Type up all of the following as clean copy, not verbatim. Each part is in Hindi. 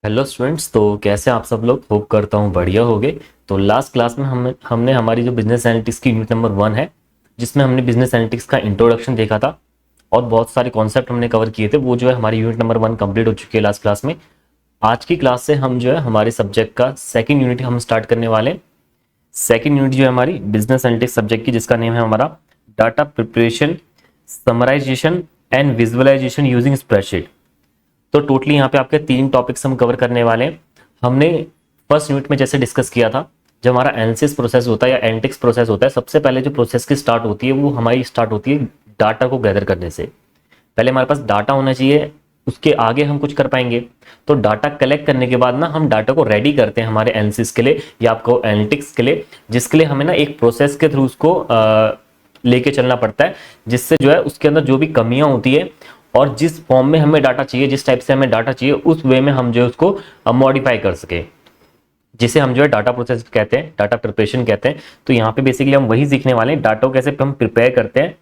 Hello students. तो कैसे आप सब लोग? होप करता हूँ बढ़िया होगे। तो लास्ट क्लास में हमने हमारी जो बिजनेस एनालिटिक्स की यूनिट नंबर 1 है, जिसमें हमने बिजनेस एनालिटिक्स का इंट्रोडक्शन देखा था और बहुत सारे कॉन्सेप्ट हमने कवर किए थे। वो जो है हमारी यूनिट नंबर 1 कंप्लीट हो चुकी है लास्ट क्लास में। आज की क्लास से हम जो है हमारे सब्जेक्ट का सेकेंड यूनिट हम स्टार्ट करने वाले हैं। सेकेंड यूनिट जो है हमारी बिजनेस एनालिटिक्स सब्जेक्ट की, जिसका नेम है हमारा data preparation, summarisation and visualisation using spreadsheet. तो टोटली यहाँ पे आपके 3 टॉपिक्स हम कवर करने वाले हैं। हमने फर्स्ट यूनिट में जैसे डिस्कस किया था, जब हमारा एनालिसिस प्रोसेस होता है या एनालिटिक्स प्रोसेस होता है, सबसे पहले जो प्रोसेस की स्टार्ट होती है वो हमारी स्टार्ट होती है डाटा को गैदर करने से। पहले हमारे पास डाटा होना चाहिए, उसके आगे हम कुछ कर पाएंगे। तो डाटा कलेक्ट करने के बाद ना हम डाटा को रेडी करते हैं हमारे एनालिसिस के लिए या आपको एनालिटिक्स के लिए, जिसके लिए हमें ना एक प्रोसेस के थ्रू उसको लेके चलना पड़ता है, जिससे जो है उसके अंदर जो भी कमियां होती है और जिस फॉर्म में हमें डाटा चाहिए, जिस टाइप से हमें डाटा चाहिए, उस वे में हम जो है उसको मॉडिफाई कर सके, जिसे हम जो है डाटा प्रोसेस कहते हैं, डाटा प्रिपरेशन कहते हैं। तो यहाँ पे बेसिकली हम वही सीखने वाले हैं, डाटा को कैसे हम प्रिपेयर करते हैं।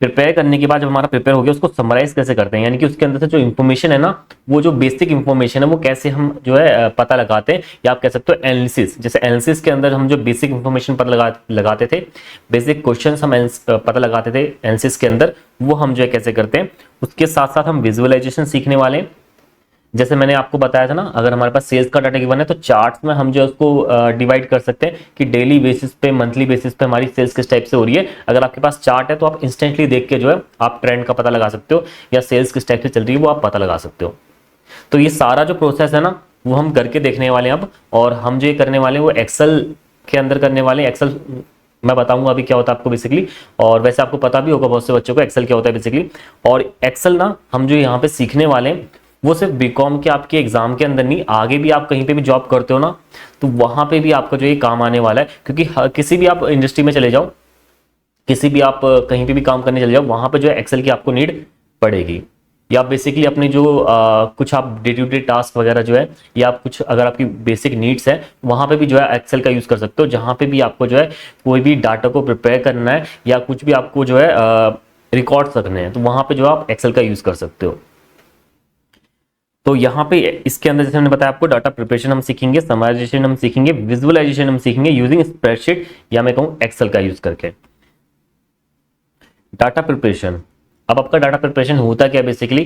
प्रिपेयर करने के बाद जब हमारा प्रिपेयर हो गया, उसको समराइज कैसे करते हैं, यानी कि उसके अंदर से जो इन्फॉर्मेशन है ना, वो जो बेसिक इन्फॉर्मेशन है वो कैसे हम जो है पता लगाते हैं, या आप कह सकते हो एनालिसिस। जैसे एनालिसिस के अंदर हम जो बेसिक इन्फॉर्मेशन पता लगाते थे, बेसिक क्वेश्चन हम पता लगाते थे एनालिसिस के अंदर, वो हम जो है कैसे करते हैं। उसके साथ साथ हम विजुअलाइजेशन सीखने वाले हैं। जैसे मैंने आपको बताया था ना, अगर हमारे पास सेल्स का डाटा गिवन है तो चार्ट्स में हम जो है उसको डिवाइड कर सकते हैं कि डेली बेसिस पे, मंथली बेसिस पे हमारी सेल्स किस टाइप से हो रही है। अगर आपके पास चार्ट है तो आप इंस्टेंटली देख के जो है आप ट्रेंड का पता लगा सकते हो, या सेल्स किस टाइप से चल रही है वो आप पता लगा सकते हो। तो ये सारा जो प्रोसेस है ना, वो हम करके देखने वाले हैं अब। और हम जो ये करने वाले हैं वो एक्सेल के अंदर करने वाले हैं। एक्सेल मैं बताऊंगा अभी क्या होता है आपको बेसिकली, और वैसे आपको पता भी होगा बहुत से बच्चों को एक्सेल क्या होता है बेसिकली। और एक्सेल ना हम जो यहाँ पे सीखने वाले हैं वो सिर्फ बीकॉम के आपके एग्जाम के अंदर नहीं, आगे भी आप कहीं पे भी जॉब करते हो ना, तो वहां पे भी आपका जो ये काम आने वाला है। क्योंकि किसी भी आप इंडस्ट्री में चले जाओ, किसी भी आप कहीं पे भी काम करने चले जाओ, वहां पे जो है एक्सेल की आपको नीड पड़ेगी। या आप बेसिकली अपने जो कुछ आप डे टू डे टास्क वगैरह जो है, या आप कुछ अगर आपकी बेसिक नीड्स है, वहां पे भी जो है एक्सेल का यूज कर सकते हो। जहां पे भी आपको जो है कोई भी डाटा को प्रिपेयर करना है या कुछ भी आपको जो है रिकॉर्ड्स रखने हैं, तो वहां पे जो आप एक्सेल का यूज कर सकते हो। तो यहाँ पे इसके अंदर जैसे मैंने बताया आपको, डाटा प्रिपरेशन हम सीखेंगे, समराइजेशन हम सीखेंगे, विजुअलाइजेशन हम सीखेंगे यूजिंग स्प्रेडशीट, या मैं कहूँ एक्सेल का यूज करके। डाटा प्रिपरेशन, अब आपका डाटा प्रिपरेशन होता क्या बेसिकली।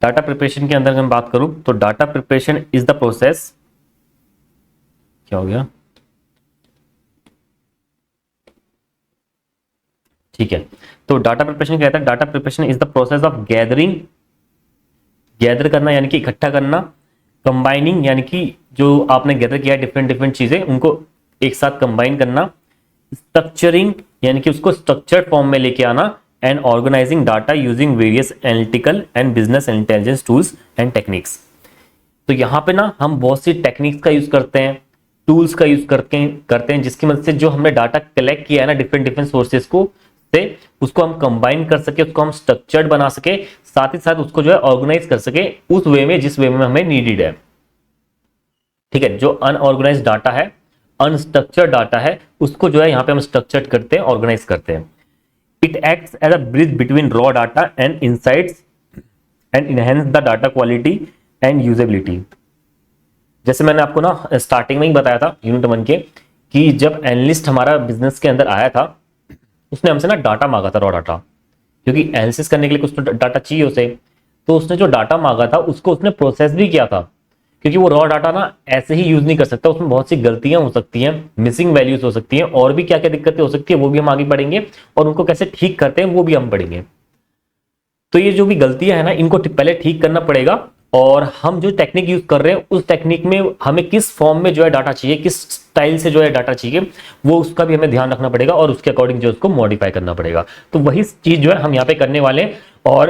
डाटा प्रिपरेशन के अंदर मैं बात करूं तो data preparation is the process, क्या हो गया, ठीक है। तो डाटा प्रिपरेशन कहता है, data preparation is the process of gathering, gather करना यानी कि इकट्ठा करना, कंबाइनिंग यानी कि जो आपने गैदर किया डिफरेंट डिफरेंट चीजें उनको एक साथ कंबाइन करना, स्ट्रक्चरिंग यानी कि उसको स्ट्रक्चर्ड फॉर्म में लेके आना, and organising data using various analytical and business intelligence tools and techniques. तो यहाँ पे ना हम बहुत सी टेक्निक्स का यूज करते हैं, टूल्स का यूज करते हैं जिसकी मदद से जो हमने डाटा कलेक्ट किया है ना डिफरेंट डिफरेंट सोर्सेस को से, उसको हम कंबाइन कर सके, उसको हम स्ट्रक्चर्ड बना सके, साथ ही साथ उसको जो है ऑर्गेनाइज कर सके उस वे में जिस वे में हमें नीडेड है। ठीक है, जो अनऑर्गेनाइज डाटा है, अनस्ट्रक्चर्ड डाटा है, उसको जो है यहाँ पे हम स्ट्रक्चर्ड करते हैं, ऑर्गेनाइज करते हैं। It acts as a bridge between raw data and insights and enhance the data quality and usability. जैसे मैंने आपको ना स्टार्टिंग में ही बताया था यूनिट 1 के, कि जब एनालिस्ट हमारा बिजनेस के अंदर आया था, उसने हमसे ना डाटा मांगा था, रॉ डाटा, क्योंकि एनालिसिस करने के लिए कुछ तो डाटा चाहिए उसे। तो उसने जो डाटा मांगा था उसको उसने प्रोसेस भी किया था, क्योंकि वो रॉ डाटा ना ऐसे ही यूज नहीं कर सकता, उसमें बहुत सी गलतियां हो सकती हैं, मिसिंग वैल्यूज हो सकती हैं, और भी क्या क्या दिक्कतें हो सकती है वो भी हम आगे पढ़ेंगे, और उनको कैसे ठीक करते हैं वो भी हम पढ़ेंगे। तो ये जो भी गलतियां है ना, इनको पहले ठीक करना पड़ेगा, और हम जो टेक्निक यूज कर रहे हैं उस टेक्निक में हमें किस फॉर्म में जो है डाटा चाहिए, किस स्टाइल से जो है डाटा चाहिए, वो उसका भी हमें ध्यान रखना पड़ेगा, और उसके अकॉर्डिंग जो उसको मॉडिफाई करना पड़ेगा। तो वही चीज जो है हम यहाँ पे करने वाले हैं। और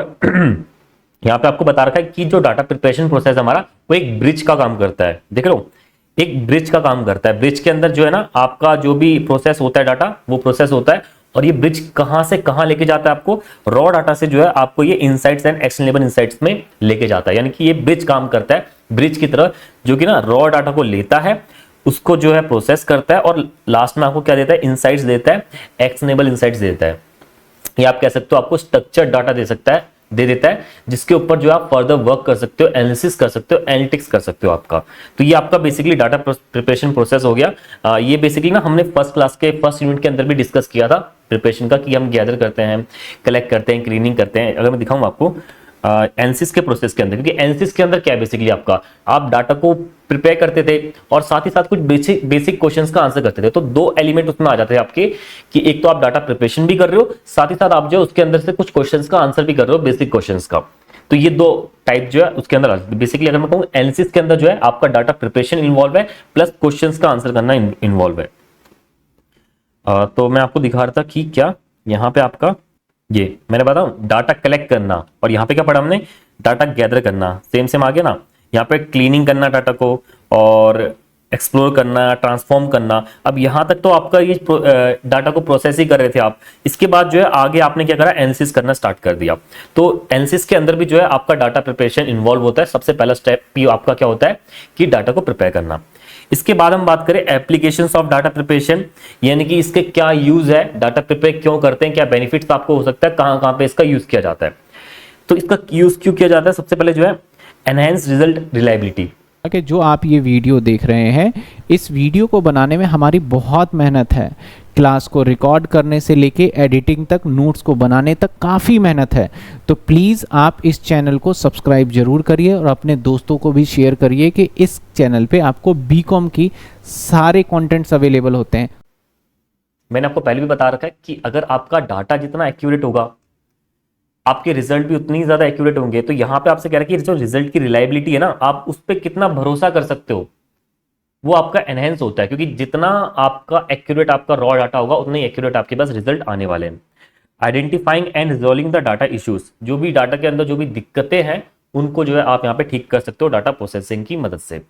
यहाँ पे आपको बता रखा है कि जो डाटा प्रिपरेशन प्रोसेस हमारा, वो एक ब्रिज का काम करता है। देख लो, एक ब्रिज का काम करता है। ब्रिज के अंदर जो है ना आपका जो भी प्रोसेस होता है डाटा, वो प्रोसेस होता है, और ये ब्रिज कहां से कहां लेके जाता है आपको, रॉ डाटा से जो है आपको ये इनसाइट्स एंड एक्शनेबल इनसाइट्स में लेके जाता है। यानी कि ये ब्रिज काम करता है ब्रिज की तरह, जो कि ना रॉ डाटा को लेता है, उसको जो है प्रोसेस करता है, और लास्ट में आपको क्या देता है, इनसाइट्स देता है, एक्शनेबल इनसाइट्स देता है। या आप कह सकते हो आपको स्ट्रक्चर्ड डाटा दे सकता है, दे देता है, जिसके ऊपर जो आप फर्दर वर्क कर सकते हो, एनालिसिस कर सकते हो, एनालिटिक्स कर सकते हो आपका। तो ये आपका बेसिकली डाटा प्रिपरेशन प्रोसेस हो गया। ये बेसिकली ना हमने फर्स्ट क्लास के फर्स्ट यूनिट के अंदर भी डिस्कस किया था प्रिपरेशन का, कि हम गैदर करते हैं, कलेक्ट करते हैं, क्लीनिंग करते हैं। अगर मैं दिखाऊं आपको एनसिस के प्रोसेस के अंदर, क्योंकि एनसिस के अंदर क्या है बेसिकली आपका, आप डाटा को प्रिपेयर करते थे और साथ ही साथ कुछ बेसिक क्वेश्चंस का आंसर करते थे। तो दो एलिमेंट उसमें आ जाते हैं आपके, कि एक तो आप डाटा प्रिपरेशन भी कर रहे हो, साथ ही साथ आप जो उसके अंदर से कुछ क्वेश्चंस का आंसर भी कर रहे हो, बेसिक क्वेश्चंस का। तो ये दो टाइप जो है उसके अंदर बेसिकली, अगर मैं कहूँ एनालिसिस के अंदर जो है आपका डाटा प्रिपरेशन इन्वॉल्व है, प्लस क्वेश्चंस का आंसर करना इन्वॉल्व है। तो मैं आपको दिखा रहा था कि क्या यहाँ पे आपका ये मैंने बताऊं डाटा कलेक्ट करना, और यहाँ पे क्या पढ़ा हमने, डाटा गैदर करना, सेम सेम आ गया ना। यहाँ पे क्लीनिंग करना डाटा को, और एक्सप्लोर करना, ट्रांसफॉर्म करना। अब यहाँ तक तो आपका ये डाटा को प्रोसेस ही कर रहे थे आप। इसके बाद जो है आगे आपने क्या करा, एनालिसिस करना स्टार्ट कर दिया। तो एनालिसिस के अंदर भी जो है आपका डाटा प्रिपरेशन इन्वॉल्व होता है। सबसे पहला स्टेप भी आपका क्या होता है कि डाटा को प्रिपेयर करना। इसके बाद हम बात करें एप्लीकेशंस ऑफ डाटा प्रिपरेशन, यानी कि इसके क्या यूज है, डाटा प्रिपेयर क्यों करते हैं, क्या बेनिफिट्स आपको हो सकता है, कहां कहां पे इसका यूज किया जाता है। तो इसका यूज क्यों किया जाता है, सबसे पहले जो है एनहेंस रिजल्ट रिलायबिलिटी। कि जो आप ये वीडियो देख रहे हैं, इस वीडियो को बनाने में हमारी बहुत मेहनत है। क्लास को रिकॉर्ड करने से लेके एडिटिंग तक, नोट्स को बनाने तक काफ़ी मेहनत है। तो प्लीज़ आप इस चैनल को सब्सक्राइब जरूर करिए और अपने दोस्तों को भी शेयर करिए कि इस चैनल पे आपको बीकॉम की सारे कंटेंट्स अवेलेबल होते हैं। मैंने आपको पहले भी बता रखा है कि अगर आपका डाटा जितना एक्यूरेट होगा, आपके रिजल्ट भी उतनी ज्यादा एक्यूरेट होंगे। तो यहां पे आपसे कह रहा है कि जो रिजल्ट की रिलायबिलिटी है ना, आप उस पर कितना भरोसा कर सकते हो, वो आपका एनहेंस होता है। क्योंकि जितना आपका एक्यूरेट आपका रॉ डाटा होगा, उतना ही एक्यूरेट आपके पास रिजल्ट आने वाले हैं। Identifying and resolving the data issues, जो भी डाटा के अंदर जो भी दिक्कतें हैं, उनको जो है आप यहाँ पे ठीक कर सकते हो डाटा प्रोसेसिंग की मदद से।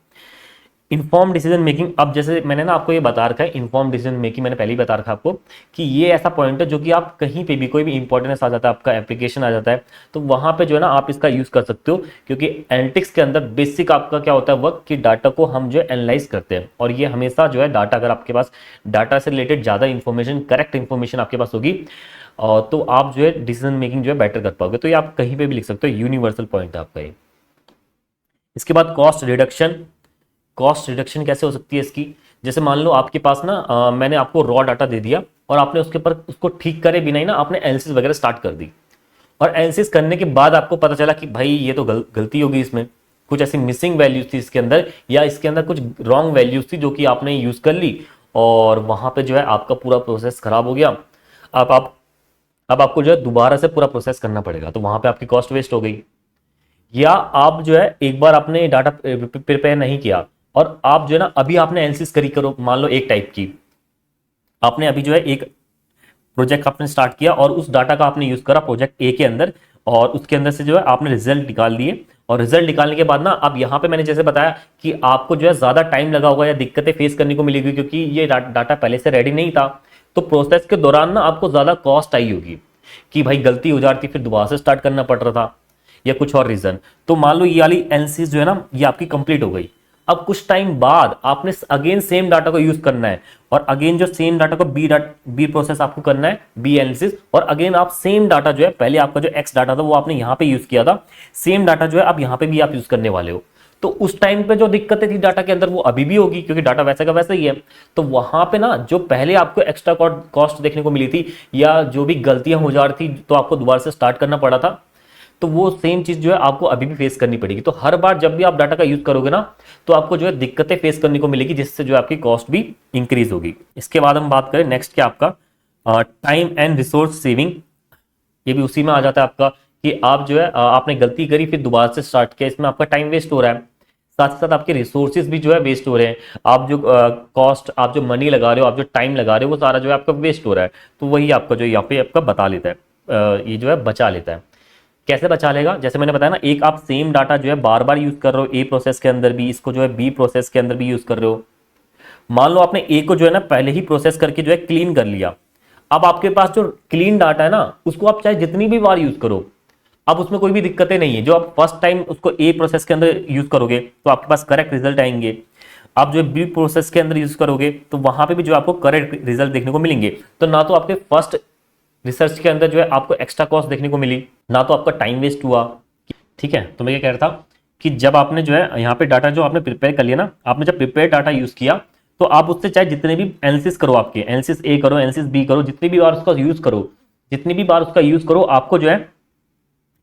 इन्फॉर्म डिसीजन मेकिंग, अब जैसे मैंने ना आपको ये बता रखा है, इन्फॉर्म डिसीजन मेकिंग मैंने पहले ही बता रखा आपको कि ये ऐसा पॉइंट है जो कि आप कहीं पे भी, कोई भी इंपॉर्टेंस आ जाता है, आपका एप्लीकेशन आ जाता है, तो वहां पे जो है ना आप इसका यूज कर सकते हो। क्योंकि एनालिटिक्स के अंदर बेसिक आपका क्या होता है वर्क, कि डाटा को हम जो है एनालाइज करते हैं। और ये हमेशा जो है डाटा, अगर आपके पास डाटा से रिलेटेड ज्यादा इंफॉर्मेशन, करेक्ट इंफॉर्मेशन आपके पास होगी, तो आप जो है डिसीजन मेकिंग जो है बेटर कर पाओगे। तो ये आप कहीं पे भी लिख सकते हो, यूनिवर्सल पॉइंट है आपका ये। इसके बाद कॉस्ट रिडक्शन। कॉस्ट रिडक्शन कैसे हो सकती है इसकी, जैसे मान लो आपके पास ना मैंने आपको रॉ डाटा दे दिया और आपने उसके ऊपर उसको ठीक करे बिना ही ना आपने एनालिसिस वगैरह स्टार्ट कर दी। और एनालिसिस करने के बाद आपको पता चला कि भाई ये तो गलती होगी, इसमें कुछ ऐसी मिसिंग वैल्यूज थी इसके अंदर, या इसके अंदर कुछ रॉन्ग वैल्यूज थी जो कि आपने यूज कर ली, और वहां पे जो है आपका पूरा प्रोसेस खराब हो गया। अब आपको जो है दोबारा से पूरा प्रोसेस करना पड़ेगा, तो वहां पे आपकी कॉस्ट वेस्ट हो गई। या आप जो है एक बार आपने डाटा प्रिपेयर नहीं किया और आप जो है ना अभी आपने एनालिसिस करो, मान लो एक टाइप की आपने अभी जो है एक प्रोजेक्ट आपने स्टार्ट किया और उस डाटा का आपने यूज करा प्रोजेक्ट ए के अंदर, और उसके अंदर से जो है आपने रिजल्ट निकाल दिए। और रिजल्ट निकालने के बाद ना अब यहाँ पे मैंने जैसे बताया कि आपको जो है ज्यादा टाइम लगा होगा या दिक्कतें फेस करने को मिलेगी, क्योंकि ये डाटा पहले से रेडी नहीं था। तो प्रोसेस के दौरान ना आपको ज्यादा कॉस्ट आई होगी, कि भाई गलती हो जाती फिर दोबारा से स्टार्ट करना पड़ रहा था, या कुछ और रीजन। तो मान लो ये वाली एनालिसिस जो है ना ये आपकी कंप्लीट हो गई। अब कुछ टाइम बाद आपने अगेन सेम डाटा को यूज करना है, और अगेन जो सेम डाटा को बी प्रोसेस आपको करना है, बी एनालिसिस। और अगेन आप सेम डाटा जो है, पहले आपका जो एक्स डाटा था वो आपने यहां पे यूज किया था, सेम डाटा जो है अब यहां पे भी आप यूज करने वाले हो। तो उस टाइम पे जो दिक्कतें थी डाटा के अंदर वो अभी भी होगी, क्योंकि डाटा वैसे का वैसा ही है। तो वहां पे ना जो पहले आपको एक्स्ट्रा कॉस्ट देखने को मिली थी, या जो भी गलतियां हो जा रही थी तो आपको दोबारा से स्टार्ट करना पड़ा था, तो वो सेम चीज जो है आपको अभी भी फेस करनी पड़ेगी। तो हर बार जब भी आप डाटा का यूज करोगे ना, तो आपको जो है दिक्कतें फेस करने को मिलेगी, जिससे जो आपकी कॉस्ट भी इंक्रीज होगी। इसके बाद हम बात करें नेक्स्ट क्या, आपका टाइम एंड रिसोर्स सेविंग। ये भी उसी में आ जाता है आपका, कि आप जो है आपने गलती करी फिर दोबारा से स्टार्ट किया, इसमें आपका टाइम वेस्ट हो रहा है, साथ ही साथ आपके रिसोर्सेज भी जो है वेस्ट हो रहे हैं। आप जो कॉस्ट, आप जो मनी लगा रहे हो, आप जो टाइम लगा रहे हो, वो सारा जो है आपका वेस्ट हो रहा है। तो वही आपका जो यहाँ पे आपका बता लेता है, ये जो है बचा लेता है। कैसे बचा लेगा, जैसे मैंने बताया ना, एक आप सेम डाटा जो है बार बार यूज कर रहे हो ए प्रोसेस के अंदर भी, इसको जो है बी प्रोसेस के अंदर भी यूज कर रहे हो। मान लो आपने ए को जो है ना पहले ही प्रोसेस करके जो है क्लीन कर लिया। अब आपके पास जो क्लीन डाटा है ना, उसको आप चाहे जितनी भी बार यूज करो, अब उसमें कोई भी दिक्कतें नहीं है। जो आप फर्स्ट टाइम उसको ए प्रोसेस के अंदर यूज करोगे तो आपके पास करेक्ट रिजल्ट आएंगे। आप जो बी प्रोसेस के अंदर यूज करोगे तो वहां पे भी जो आपको करेक्ट रिजल्ट देखने को मिलेंगे। तो ना तो आपके फर्स्ट रिसर्च के अंदर जो है आपको एक्स्ट्रा कॉस्ट देखने को मिली, ना तो आपका टाइम वेस्ट हुआ। ठीक है, तो मैं क्या कह रहा था कि जब आपने जो है यहाँ पे डाटा जो आपने प्रिपेयर कर लिया ना, आपने जब प्रिपेयर डाटा यूज किया तो आप उससे चाहे जितने भी एनालिसिस करो, आपके एनालिसिस ए करो, एनालिसिस बी करो, जितनी भी बार उसका यूज करो, जितनी भी बार उसका यूज करो, आपको जो है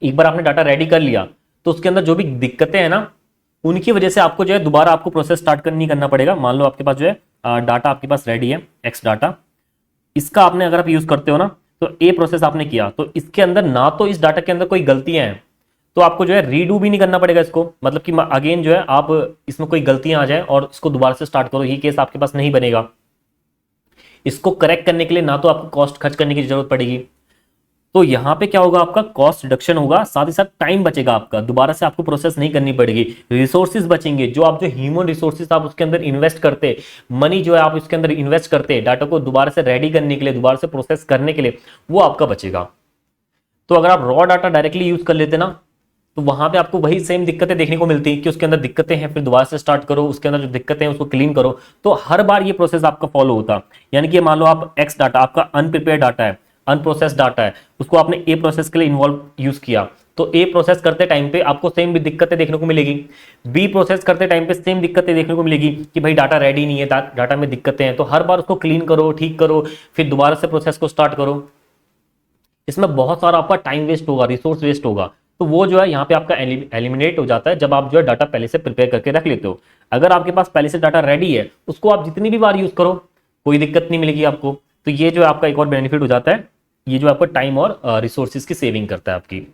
एक बार आपने डाटा रेडी कर लिया तो उसके अंदर जो भी दिक्कतें हैं ना, उनकी वजह से आपको जो है दोबारा आपको प्रोसेस स्टार्ट नहीं करना पड़ेगा। मान लो आपके पास जो है डाटा आपके पास रेडी है, एक्स डाटा, इसका आपने अगर आप यूज करते हो ना, तो ए प्रोसेस आपने किया तो इसके अंदर ना तो इस डाटा के अंदर कोई गलतियां हैं, तो आपको जो है रीडू भी नहीं करना पड़ेगा इसको, मतलब कि अगेन जो है आप इसमें कोई गलतियां आ जाए और इसको दोबारा से स्टार्ट करो, ये केस आपके पास नहीं बनेगा। इसको करेक्ट करने के लिए ना तो आपको कॉस्ट खर्च करने की जरूरत पड़ेगी, तो यहां पे क्या होगा, आपका कॉस्ट रिडक्शन होगा, साथ ही साथ टाइम बचेगा आपका, दोबारा से आपको प्रोसेस नहीं करनी पड़ेगी। रिसोर्सेज बचेंगे, जो आप जो ह्यूमन रिसोर्सेज आप उसके अंदर इन्वेस्ट करते, मनी जो है आप उसके अंदर इन्वेस्ट करते डाटा को दोबारा से रेडी करने के लिए, दोबारा से प्रोसेस करने के लिए, वो आपका बचेगा। तो अगर आप रॉ डाटा डायरेक्टली यूज कर लेते ना, तो वहां पे आपको वही सेम दिक्कतें देखने को मिलती कि उसके अंदर दिक्कतें हैं, फिर दोबारा से स्टार्ट करो, उसके अंदर जो दिक्कतें हैं उसको क्लीन करो, तो हर बार ये प्रोसेस आपका फॉलो होता। यानी कि मान लो आप एक्स डाटा आपका अनप्रिपेयर डाटा है, अनप्रोसेस डाटा है, उसको आपने ए प्रोसेस के लिए इन्वॉल्व यूज किया, तो ए प्रोसेस करते टाइम पे आपको सेम भी दिक्कतें देखने को मिलेगी, बी प्रोसेस करते टाइम पे सेम दिक्कतें देखने को मिलेगी कि भाई डाटा रेडी नहीं है, डाटा में दिक्कतें हैं, तो हर बार उसको क्लीन करो, ठीक करो, फिर दोबारा से प्रोसेस को स्टार्ट करो। इसमें बहुत सारा आपका टाइम वेस्ट होगा, रिसोर्स वेस्ट होगा, तो वो जो है यहाँ पे आपका एलिमिनेट हो जाता है जब आप जो है डाटा पहले से प्रिपेयर करके रख लेते हो। अगर आपके पास पहले से डाटा रेडी है, उसको आप जितनी भी बार यूज करो, कोई दिक्कत नहीं मिलेगी आपको। तो ये जो है आपका एक और बेनिफिट हो जाता है, ये जो आपका टाइम और रिसोर्सेज की सेविंग करता है आपकी।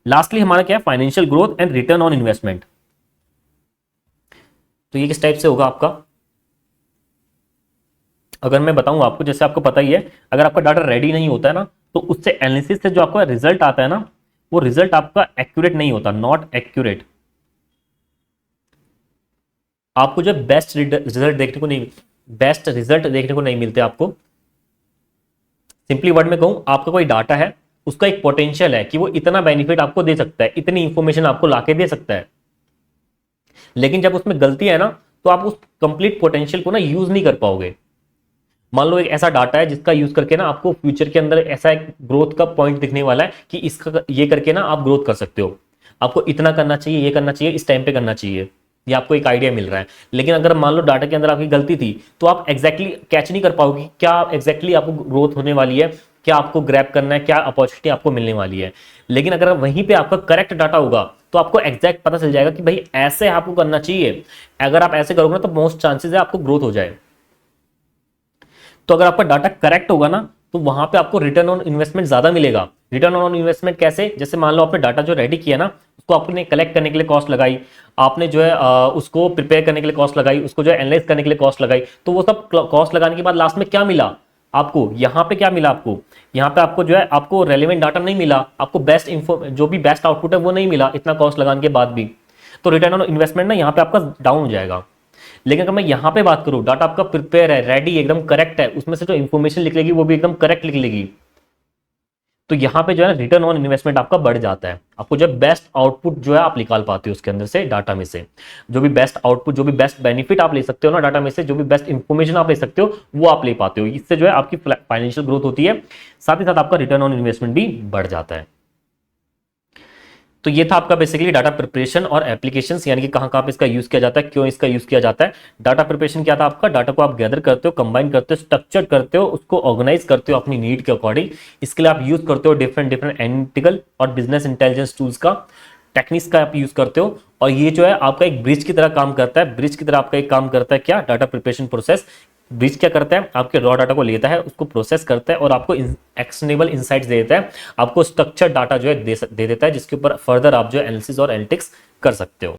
लास्टली हमारा क्या है, financial growth and return on investment. तो ये किस टाइप से होगा आपका, अगर मैं बताऊं आपको, जैसे आपको पता ही है, अगर आपका डाटा रेडी नहीं होता है ना, तो उससे एनालिसिस से जो आपका रिजल्ट आता है ना, वो रिजल्ट आपका एक्यूरेट नहीं होता, नॉट एक्यूरेट। आपको जो बेस्ट रिजल्ट देखने को नहीं, बेस्ट रिजल्ट देखने को नहीं मिलते आपको। सिंपली वर्ड में कहूं, आपका कोई डाटा है, उसका एक पोटेंशियल है कि वो इतना बेनिफिट आपको दे सकता है, इतनी इंफॉर्मेशन आपको लाके दे सकता है, लेकिन जब उसमें गलती है ना, तो आप उस कंप्लीट पोटेंशियल को ना यूज नहीं कर पाओगे। मान लो एक ऐसा डाटा है जिसका यूज करके ना आपको फ्यूचर के अंदर ऐसा एक ग्रोथ का पॉइंट दिखने वाला है कि इसका ये करके ना आप ग्रोथ कर सकते हो, आपको इतना करना चाहिए, ये करना चाहिए, इस टाइम पे करना चाहिए, ये आपको एक आइडिया मिल रहा है। लेकिन अगर मान लो डाटा के अंदर आपकी गलती थी, तो आप एग्जैक्टली कैच नहीं कर पाओगे क्या एग्जैक्टली आपको ग्रोथ होने वाली है, क्या आपको ग्रैब करना है, क्या अपॉर्चुनिटी आपको मिलने वाली है। लेकिन अगर वहीं पे आपका करेक्ट डाटा होगा, तो आपको एग्जैक्ट पता चल जाएगा कि भाई ऐसे आपको करना चाहिए, अगर आप ऐसे करोगे ना, तो मोस्ट चांसेस है आपको ग्रोथ हो जाए। तो अगर आपका डाटा करेक्ट होगा ना, तो वहां पे आपको रिटर्न ऑन इन्वेस्टमेंट ज्यादा मिलेगा। रिटर्न ऑन इन्वेस्टमेंट कैसे, जैसे मान लो आपने डाटा जो रेडी किया ना, उसको आपने कलेक्ट करने के लिए कॉस्ट लगाई, आपने जो है उसको प्रिपेयर करने के लिए कॉस्ट लगाई, उसको जो है एनालाइज करने के लिए कॉस्ट लगाई, तो वो सब कॉस्ट लगाने के बाद लास्ट में क्या मिला आपको, यहाँ पे क्या मिला आपको, यहाँ पे आपको जो है आपको रेलेवेंट डाटा नहीं मिला, आपको बेस्ट इन्फो जो भी बेस्ट आउटपुट है वो नहीं मिला इतना कॉस्ट लगाने के बाद भी, तो रिटर्न ऑन इन्वेस्टमेंट ना यहाँ पे आपका डाउन हो जाएगा। लेकिन अगर मैं यहां पे बात करूं, डाटा आपका प्रिपेयर है, रेडी, एकदम करेक्ट है, उसमें से जो इंफॉर्मेशन निकलेगी वो भी एकदम करेक्ट निकलेगी, तो यहां पे जो है रिटर्न ऑन इन्वेस्टमेंट आपका बढ़ जाता है। आपको जो बेस्ट आउटपुट जो है आप निकाल पाते हो उसके अंदर से, डाटा में से जो भी बेस्ट आउटपुट, जो भी बेस्ट बेनिफिट आप ले सकते हो ना डाटा में से, जो भी बेस्ट इंफॉर्मेशन आप ले सकते हो वो आप ले पाते हो। इससे जो है आपकी फाइनेंशियल ग्रोथ होती है, साथ ही साथ आपका रिटर्न ऑन इन्वेस्टमेंट भी बढ़ जाता है। तो ये था आपका बेसिकली डाटा प्रिपरेशन और एप्लीकेशंस, यानी कि कहां कहां पे इसका यूज किया जाता है, क्यों इसका यूज किया जाता है। डाटा प्रिपरेशन क्या था आपका, डाटा को आप गैदर करते हो, कंबाइन करते हो, स्ट्रक्चर करते हो, उसको ऑर्गेनाइज करते हो अपनी नीड के अकॉर्डिंग। इसके लिए आप यूज करते हो डिफरेंट एनालिटिकल और बिजनेस इंटेलिजेंस टूल्स का, टेक्निक्स का आप यूज करते हो, और ये जो है आपका एक ब्रिज की तरह काम करता है। ब्रिज की तरह आपका एक काम करता है क्या, डाटा प्रिपरेशन प्रोसेस। ब्रिज क्या करता है, आपके रॉ डाटा को लेता है, उसको प्रोसेस करता है और आपको एक्शनेबल इनसाइट्स दे देता है, आपको स्ट्रक्चर डाटा जो है दे देता है, जिसके ऊपर फर्दर आप जो है एनालिसिस और एनालिटिक्स कर सकते हो।